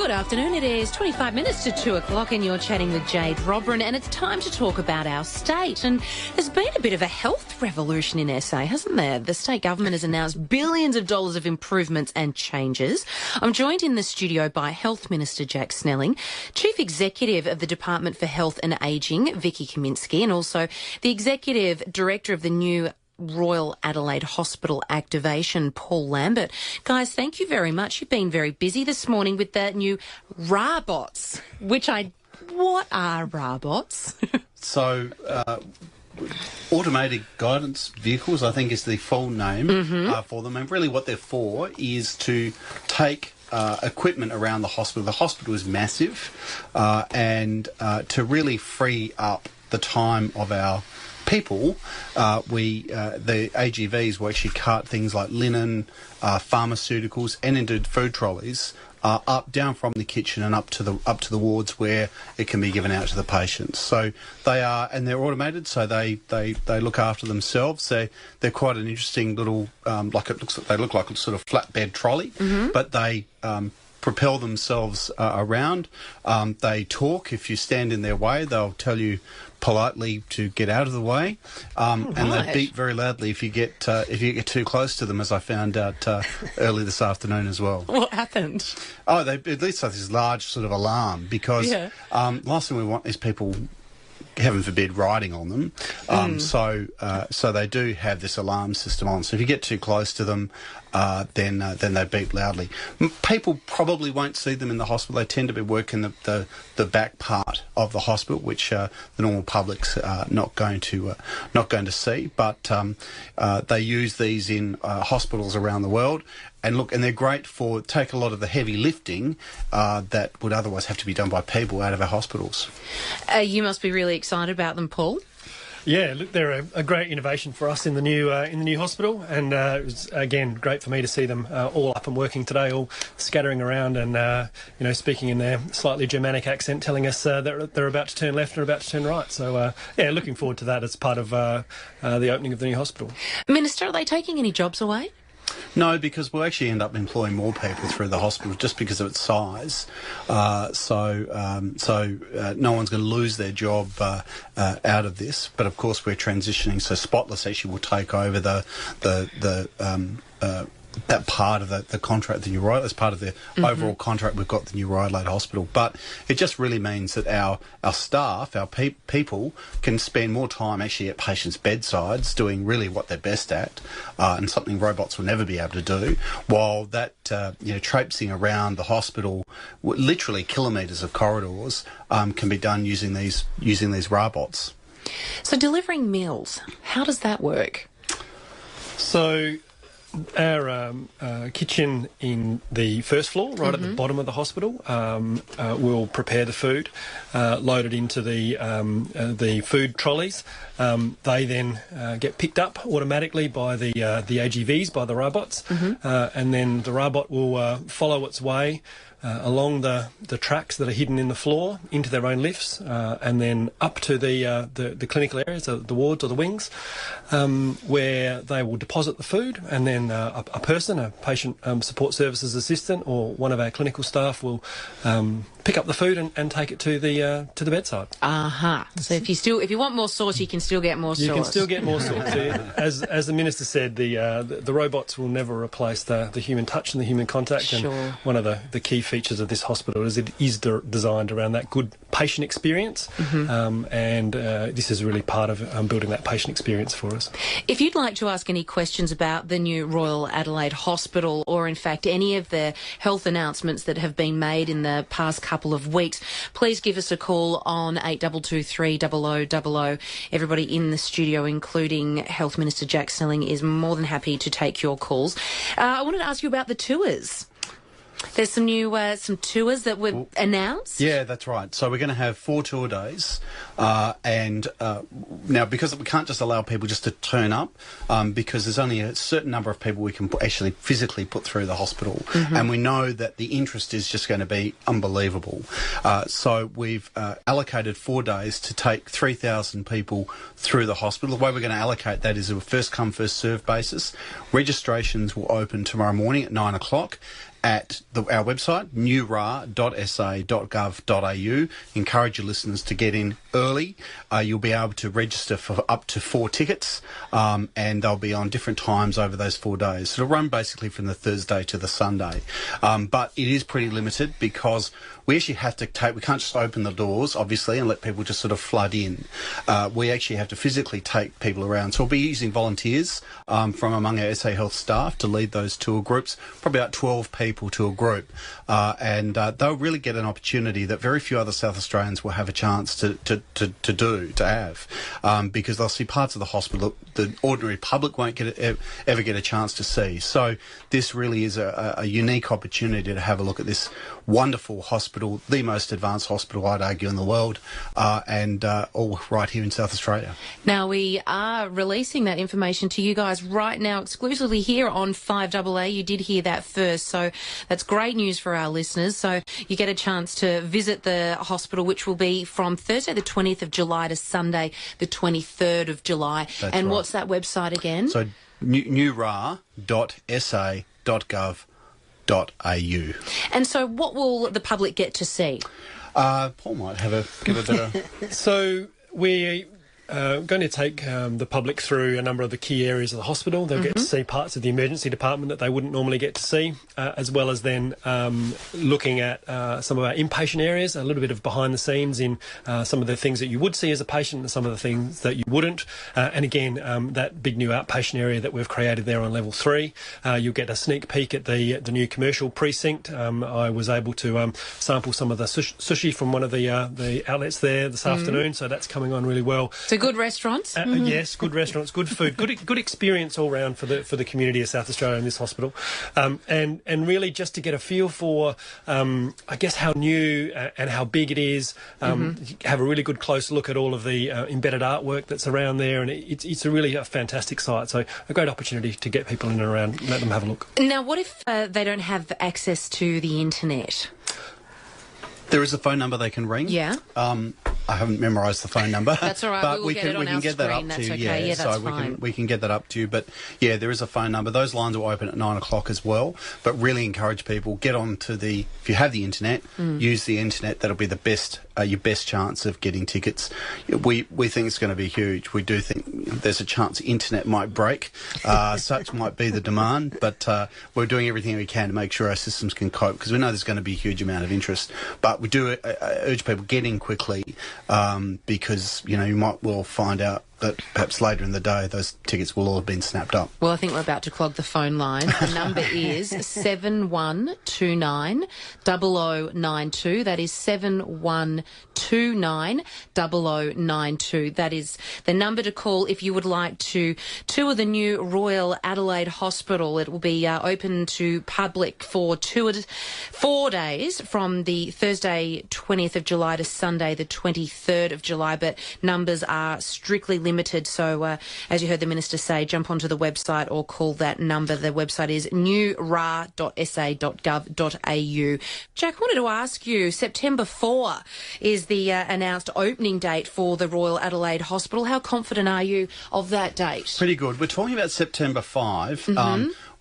Good afternoon. It is 25 minutes to 2 o'clock and you're chatting with Jade Robran, and it's time to talk about our state. And there's been a bit of a health revolution in SA, hasn't there? The state government has announced billions of dollars of improvements and changes. I'm joined in the studio by Health Minister Jack Snelling, Chief Executive of the Department for Health and Ageing, Vickie Kaminski, and also the Executive Director of the new Royal Adelaide Hospital Activation Paul Lambert. Guys, thank you very much. You've been very busy this morning with the new RAH, what are RAH? So, automated guidance vehicles, I think, is the full name for them. And really what they're for is to take equipment around the hospital. The hospital is massive, and to really free up the time of our people, the AGVs will actually cart things like linen, pharmaceuticals, and into food trolleys down from the kitchen and up to the wards where it can be given out to the patients. So they're automated, so they look after themselves. They're quite an interesting little they look like a sort of flatbed trolley, but they propel themselves around. They talk. If you stand in their way, they'll tell you politely to get out of the way, and they beep very loudly if you get too close to them, as I found out early this afternoon as well. What happened? Oh, they at least have this large sort of alarm because last thing we want is people, heaven forbid, riding on them. So they do have this alarm system on. So if you get too close to them, then they beep loudly. People probably won't see them in the hospital. They tend to be working the back part of the hospital, which the normal public's not going to see. But they use these in hospitals around the world. And they're great for take a lot of the heavy lifting that would otherwise have to be done by people out of our hospitals. You must be really excited about them, Paul. Yeah, look, they're a great innovation for us in the new hospital, and it was again great for me to see them all up and working today, all scattering around and speaking in their slightly Germanic accent, telling us that they're about to turn left and about to turn right. So looking forward to that as part of the opening of the new hospital. Minister, are they taking any jobs away? No, because we'll actually end up employing more people through the hospital just because of its size. So no one's going to lose their job out of this. But of course, we're transitioning. So Spotless actually will take over that part of the contract, the new Royal, as part of the overall contract we've got the new Royal Adelaide Hospital. But it just really means that our staff, our people, can spend more time actually at patients' bedsides doing really what they're best at, and something robots will never be able to do, while that traipsing around the hospital, literally kilometres of corridors, can be done using these robots. So delivering meals, how does that work? So our kitchen in the first floor, right at the bottom of the hospital, will prepare the food, load it into the food trolleys. They then get picked up automatically by the AGVs, by the robots, and then the robot will follow its way along the tracks that are hidden in the floor into their own lifts, and then up to the clinical areas, the wards or the wings, where they will deposit the food, and then a patient support services assistant or one of our clinical staff will pick up the food and take it to the bedside. So if you want more sauce, you can still get more sauce. You can still get more sauce. As the Minister said, the robots will never replace the human touch and the human contact. Sure. And one of the key features of this hospital is it is designed around that good patient experience, and this is really part of building that patient experience for us. If you'd like to ask any questions about the new Royal Adelaide Hospital, or in fact any of the health announcements that have been made in the past couple of weeks, please give us a call on 8223 0000. Everybody in the studio, including Health Minister Jack Snelling, is more than happy to take your calls. I wanted to ask you about the tours. There's some new some tours that were announced. Yeah, that's right. So we're going to have 4 tour days, and now because we can't just allow people just to turn up, because there's only a certain number of people we can actually physically put through the hospital, and we know that the interest is just going to be unbelievable. So we've allocated 4 days to take 3,000 people through the hospital. The way we're going to allocate that is a first come, first served basis. Registrations will open tomorrow morning at 9 o'clock. at our website, newra.sa.gov.au. Encourage your listeners to get in early. You'll be able to register for up to 4 tickets, and they'll be on different times over those 4 days. So it'll run basically from the Thursday to the Sunday. But it is pretty limited because we actually have to we can't just open the doors, obviously, and let people just sort of flood in. We actually have to physically take people around. So we'll be using volunteers from among our SA Health staff to lead those tour groups, probably about 12 people to a group. And they'll really get an opportunity that very few other South Australians will have a chance to have, because they'll see parts of the hospital the ordinary public won't ever get a chance to see. So this really is a unique opportunity to have a look at this wonderful hospital, the most advanced hospital, I'd argue, in the world, and all right here in South Australia. Now, we are releasing that information to you guys right now exclusively here on 5AA. You did hear that first, so that's great news for our listeners. So you get a chance to visit the hospital, which will be from Thursday the 20th of July to Sunday the 23rd of July. That's and right. What's that website again? So newra.sa.gov.au. And so what will the public get to see? Paul might give a better... So we going to take the public through a number of the key areas of the hospital. They'll get to see parts of the emergency department that they wouldn't normally get to see, as well as then looking at some of our inpatient areas, a little bit of behind the scenes in some of the things that you would see as a patient and some of the things that you wouldn't. And again, that big new outpatient area that we've created there on level 3. You'll get a sneak peek at the new commercial precinct. I was able to sample some of the sushi from one of the outlets there this afternoon, so that's coming on really well. So good restaurants? Yes, good restaurants, good food, good experience all round for the community of South Australia in this hospital, and really just to get a feel for, I guess, how new and how big it is. Have a really good close look at all of the embedded artwork that's around there, and it's a really fantastic site. So a great opportunity to get people in and around, let them have a look. Now, what if they don't have access to the internet? There is a phone number they can ring. Yeah. I haven't memorised the phone number. That's all right. But we can get that up to you. Okay. Yeah, that's fine. We can get that up to you. But yeah, there is a phone number. Those lines will open at 9 o'clock as well. But really encourage people, get onto if you have the internet, use the internet. That'll be the best, your best chance of getting tickets. We think it's going to be huge. We do think there's a chance the internet might break. Such might be the demand. But we're doing everything we can to make sure our systems can cope, because we know there's going to be a huge amount of interest. But we do urge people, get in quickly, because you might well find out that perhaps later in the day those tickets will all have been snapped up. Well, I think we're about to clog the phone line. The number is 7129 0092. That is 7129 0092. That is the number to call if you would like to tour the new Royal Adelaide Hospital. It will be open to public for 4 days, from the Thursday 20th of July to Sunday the 23rd of July, but numbers are strictly limited. So as you heard the Minister say, jump onto the website or call that number. The website is newra.sa.gov.au. Jack, I wanted to ask you, September 4 is the announced opening date for the Royal Adelaide Hospital. How confident are you of that date? Pretty good. We're talking about September 5.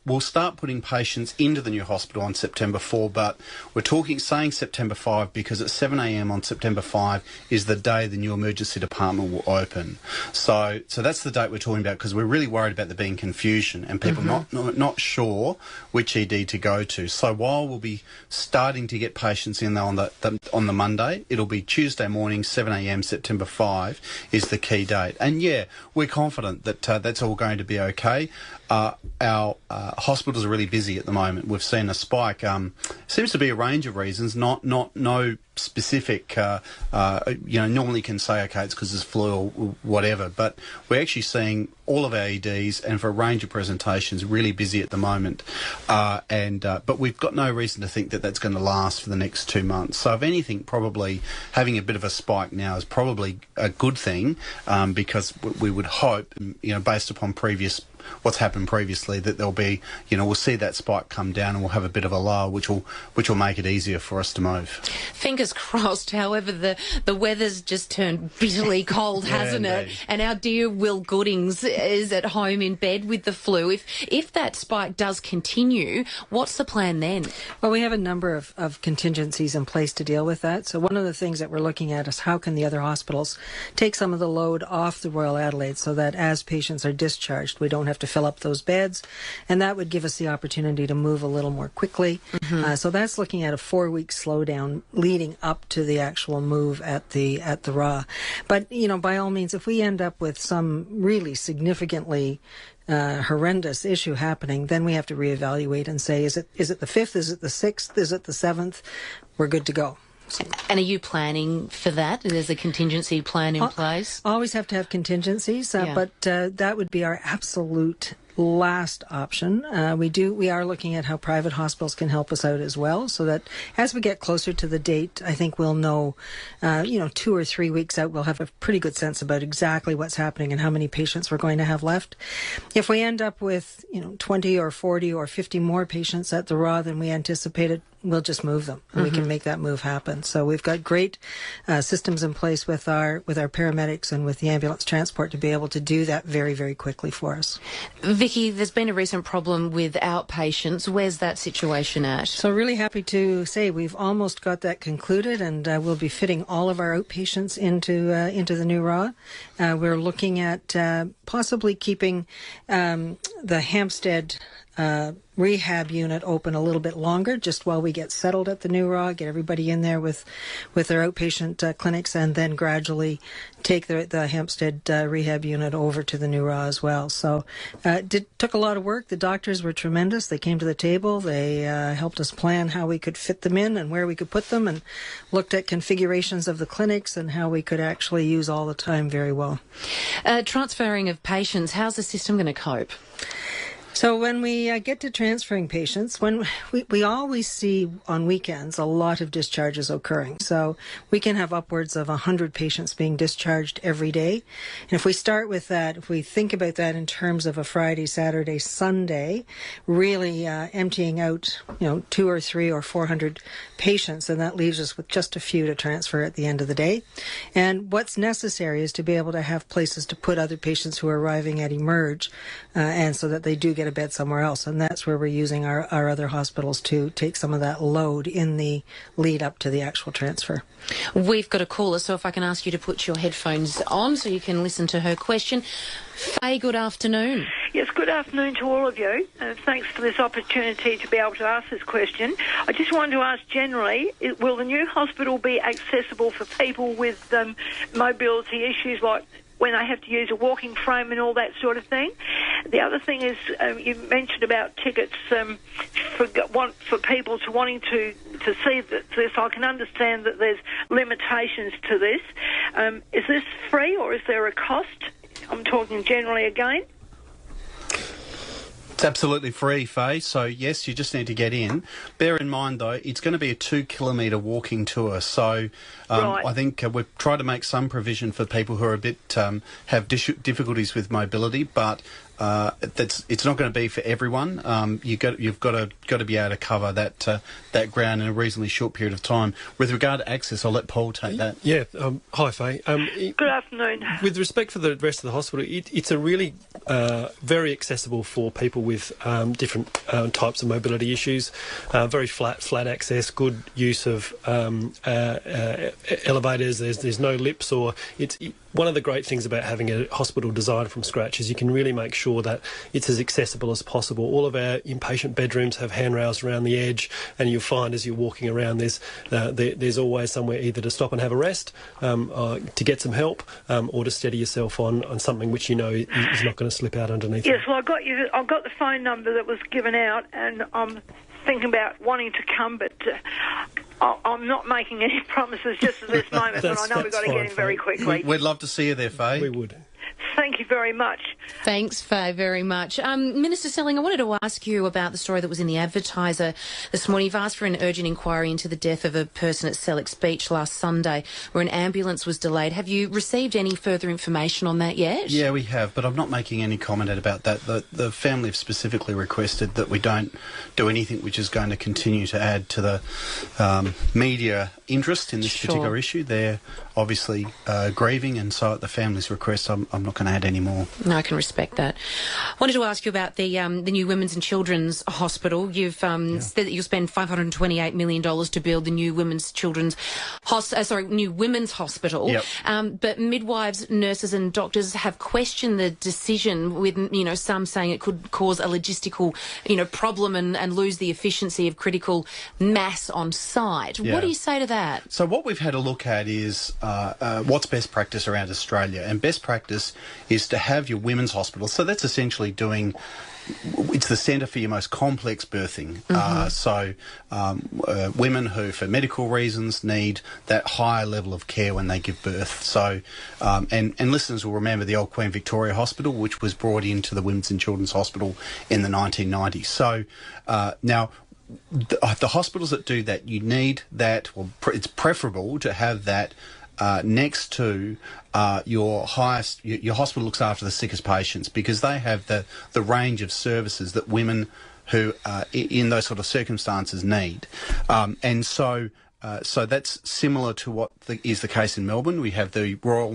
We'll start putting patients into the new hospital on September 4, but we're saying September 5 because at 7 a.m. on September 5 is the day the new emergency department will open. So that's the date we're talking about, because we're really worried about there being confusion and people not sure which ED to go to. So while we'll be starting to get patients in on the Monday, it'll be Tuesday morning, 7 a.m. September 5 is the key date. And yeah, we're confident that that's all going to be okay. Our hospitals are really busy at the moment. We've seen a spike. Seems to be a range of reasons, no specific, normally can say, okay, it's because there's flu or whatever, but we're actually seeing all of our EDs and for a range of presentations really busy at the moment. But we've got no reason to think that that's going to last for the next 2 months. So if anything, probably having a bit of a spike now is probably a good thing, because we would hope, based upon what's happened previously, that there'll be, we'll see that spike come down and we'll have a bit of a lull, which will make it easier for us to move. Fingers fingers crossed. However, the weather's just turned bitterly cold, hasn't it? And our dear Will Goodings is at home in bed with the flu. If that spike does continue, what's the plan then? Well, we have a number of contingencies in place to deal with that. So one of the things that we're looking at is how can the other hospitals take some of the load off the Royal Adelaide so that as patients are discharged, we don't have to fill up those beds. And that would give us the opportunity to move a little more quickly. So that's looking at a 4-week slowdown leading up to the actual move at the RAH. But, by all means, if we end up with some really significantly horrendous issue happening, then we have to reevaluate and say, is it the 5th? Is it the 6th? Is it the 7th? We're good to go. And are you planning for that? There's a contingency plan in place? Always have to have contingencies, but that would be our absolute last option. We are looking at how private hospitals can help us out as well, so that as we get closer to the date, I think we'll know, 2 or 3 weeks out, we'll have a pretty good sense about exactly what's happening and how many patients we're going to have left. If we end up with, 20 or 40 or 50 more patients at the RAH than we anticipated, we'll just move them and we can make that move happen. So we've got great systems in place with our paramedics and with the ambulance transport to be able to do that very, very quickly for us. Vickie, there's been a recent problem with outpatients. Where's that situation at? So really happy to say we've almost got that concluded, and we'll be fitting all of our outpatients into the new RAH. We're looking at possibly keeping the Hampstead rehab unit open a little bit longer, just while we get settled at the new RAH, get everybody in there with their outpatient clinics, and then gradually take the Hampstead rehab unit over to the new RAH as well. So took a lot of work. The doctors were tremendous. They came to the table. They helped us plan how we could fit them in and where we could put them, and looked at configurations of the clinics and how we could actually use all the time very well. Transferring of patients, how's the system going to cope? So when we get to transferring patients, when we always see on weekends a lot of discharges occurring. So we can have upwards of 100 patients being discharged every day. And if we start with that, if we think about that in terms of a Friday, Saturday, Sunday, really emptying out, 2 or 3 or 400 patients, and that leaves us with just a few to transfer at the end of the day. And what's necessary is to be able to have places to put other patients who are arriving at emerge, and so that they do get a bed somewhere else. And that's where we're using our other hospitals to take some of that load in the lead up to the actual transfer. We've got a caller, so if I can ask you to put your headphones on so you can listen to her question. Faye, good afternoon. Yes, good afternoon to all of you. Thanks for this opportunity to be able to ask this question. I just wanted to ask generally, will the new hospital be accessible for people with mobility issues, like when they have to use a walking frame and all that sort of thing? The other thing is, you mentioned about tickets for people to wanting to see this. I can understand that there's limitations to this. Is this free or is there a cost? I'm talking generally again. It's absolutely free, Faye. So, yes, you just need to get in. Bear in mind, though, it's going to be a 2-kilometre walking tour. So Right. I think we've tried to make some provision for people who are a bit have difficulties with mobility, but it's not going to be for everyone. You've got to be able to cover that ground in a reasonably short period of time. With regard to access, I'll let Paul take that. Yeah. Hi, Faye. Good afternoon. With respect for the rest of the hospital, it's a really very accessible for people with different types of mobility issues. Very flat access, good use of elevators. There's no lips, or one of the great things about having a hospital designed from scratch is you can really make sure that it's as accessible as possible. All of our inpatient bedrooms have handrails around the edge, and you'll find as you're walking around there's always somewhere either to stop and have a rest, to get some help, or to steady yourself on something which you know is not going to slip out underneath. Yes, well, I've got the phone number that was given out, and I'm thinking about wanting to come, but I'm not making any promises just at this moment, but I know we've got to get in very quickly. We'd love to see you there, Faye. We would. Thank you very much. Thanks, Faye, very much. Minister Snelling, I wanted to ask you about the story that was in the Advertiser this morning. You've asked for an urgent inquiry into the death of a person at Selleck Beach last Sunday where an ambulance was delayed. Have you received any further information on that yet? Yeah, we have, but I'm not making any comment about that. The family have specifically requested that we don't do anything which is going to continue to add to the media interest in this particular issue. They're obviously grieving, and so at the family's request, I'm not going to add any more. No, I can respect that. I wanted to ask you about the new Women's and Children's Hospital. You've said that you'll spend $528 million to build the new Women's Hospital. Yep. But midwives, nurses and doctors have questioned the decision, with some saying it could cause a logistical problem and lose the efficiency of critical mass on site. Yeah. What do you say to that? So what we've had a look at is what's best practice around Australia, and best practice is to have your women's hospital. So that's essentially it's the centre for your most complex birthing. Women who, for medical reasons, need that higher level of care when they give birth. So, and listeners will remember the old Queen Victoria Hospital, which was brought into the Women's and Children's Hospital in the 1990s. So now, the hospitals that do that, you need that, it's preferable to have that next to your hospital looks after the sickest patients, because they have the range of services that women who in those sort of circumstances need. So that's similar to what is the case in Melbourne. We have the Royal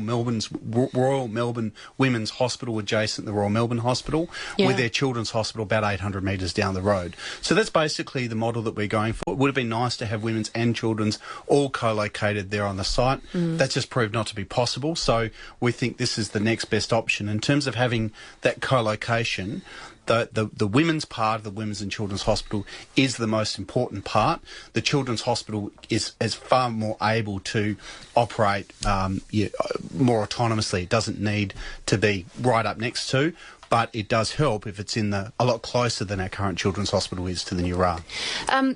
Melbourne Women's Hospital adjacent to the Royal Melbourne Hospital, with their children's hospital about 800 metres down the road. So that's basically the model that we're going for. It would have been nice to have women's and children's all co-located there on the site. That's just proved not to be possible. So we think this is the next best option. In terms of having that co-location, the women's part of the Women's and Children's Hospital is the most important part. The Children's Hospital is far more able to operate more autonomously. It doesn't need to be right up next to, but it does help if it's a lot closer than our current Children's Hospital is to the new RAH.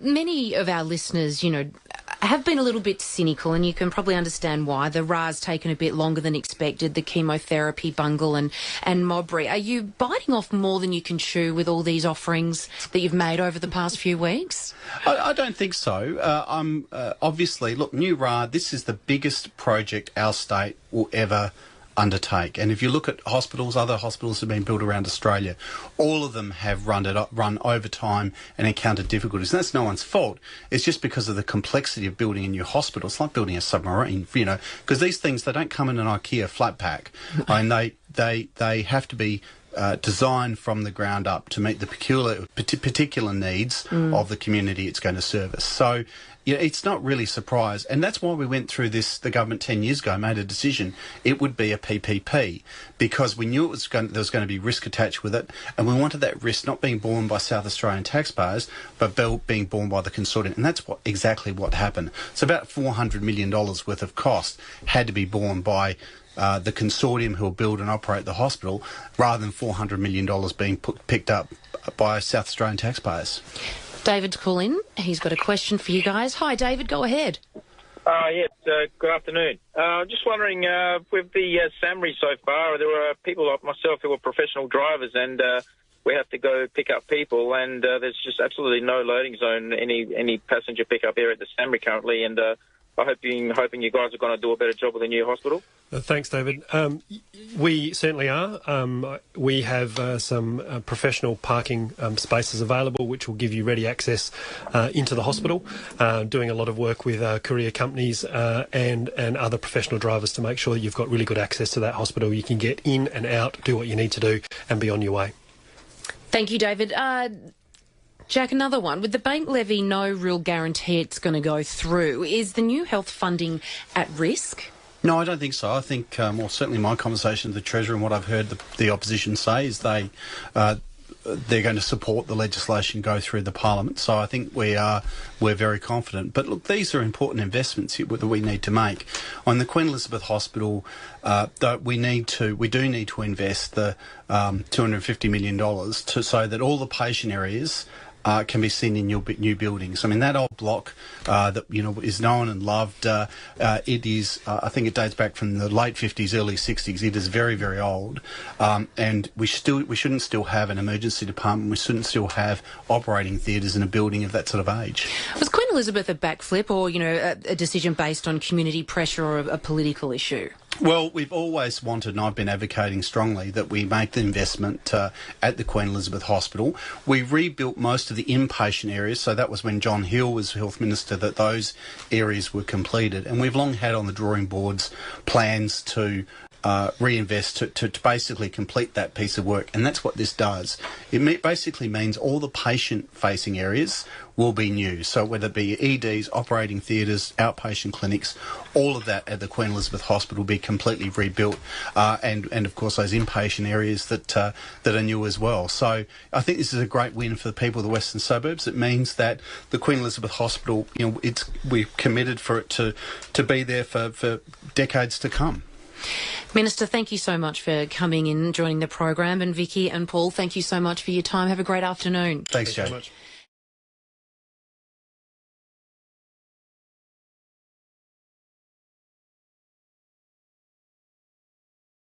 Many of our listeners, have been a little bit cynical, and you can probably understand why. The RAH's taken a bit longer than expected, the chemotherapy bungle and Mowbray. Are you biting off more than you can chew with all these offerings that you've made over the past few weeks? I don't think so. Obviously, look, new RAH, this is the biggest project our state will ever undertake. And if you look at other hospitals have been built around Australia, all of them have run over time and encountered difficulties. And that's no one's fault. It's just because of the complexity of building a new hospital. It's like building a submarine, because these things, they don't come in an IKEA flat pack. And they have to be designed from the ground up to meet the particular needs of the community it's going to service. So it's not really a surprise, and that's why we went through this. The government 10 years ago made a decision it would be a PPP, because we knew there was going to be risk attached with it, and we wanted that risk not being borne by South Australian taxpayers, but being borne by the consortium, and that's exactly what happened. So about $400 million worth of cost had to be borne by the consortium who will build and operate the hospital, rather than $400 million being picked up by South Australian taxpayers. David's call in. He's got a question for you guys. Hi, David. Go ahead. Yes, good afternoon. Just wondering, with the SAMRI so far, there were people like myself who were professional drivers, and we have to go pick up people, and there's just absolutely no loading zone, any passenger pickup here at the SAMRI currently, and I'm hoping you guys are going to do a better job with the new hospital. Thanks, David. We certainly are. We have some professional parking spaces available, which will give you ready access into the hospital, doing a lot of work with courier companies and other professional drivers to make sure that you've got really good access to that hospital. You can get in and out, do what you need to do, and be on your way. Thank you, David. Jack, another one. With the bank levy, no real guarantee it's going to go through. Is the new health funding at risk? No, I don't think so. I think, certainly my conversation with the Treasurer and what I've heard the opposition say is they're going to support the legislation go through the Parliament. So I think we're very confident. But look, these are important investments that we need to make. On the Queen Elizabeth Hospital, we do need to invest the $250 million so that all the patient areas can be seen in your new buildings. I mean, that old block that is known and loved. It is, I think, it dates back from the late 50s, early 60s. It is very, very old, and we shouldn't still have an emergency department. We shouldn't still have operating theatres in a building of that sort of age. Was Queen Elizabeth a backflip, or a decision based on community pressure or a political issue? Well, we've always wanted, and I've been advocating strongly, that we make the investment at the Queen Elizabeth Hospital. We rebuilt most of the inpatient areas, so that was when John Hill was Health Minister that those areas were completed. And we've long had on the drawing boards plans to reinvest to basically complete that piece of work, and that's what this does. It basically means all the patient-facing areas will be new. So whether it be EDs, operating theatres, outpatient clinics, all of that at the Queen Elizabeth Hospital will be completely rebuilt, and of course those inpatient areas that are new as well. So I think this is a great win for the people of the western suburbs. It means that the Queen Elizabeth Hospital, we're committed for it to be there for decades to come. Minister, thank you so much for coming in and joining the program. And Vickie and Paul, thank you so much for your time. Have a great afternoon. Thanks, Jay. Thanks so much.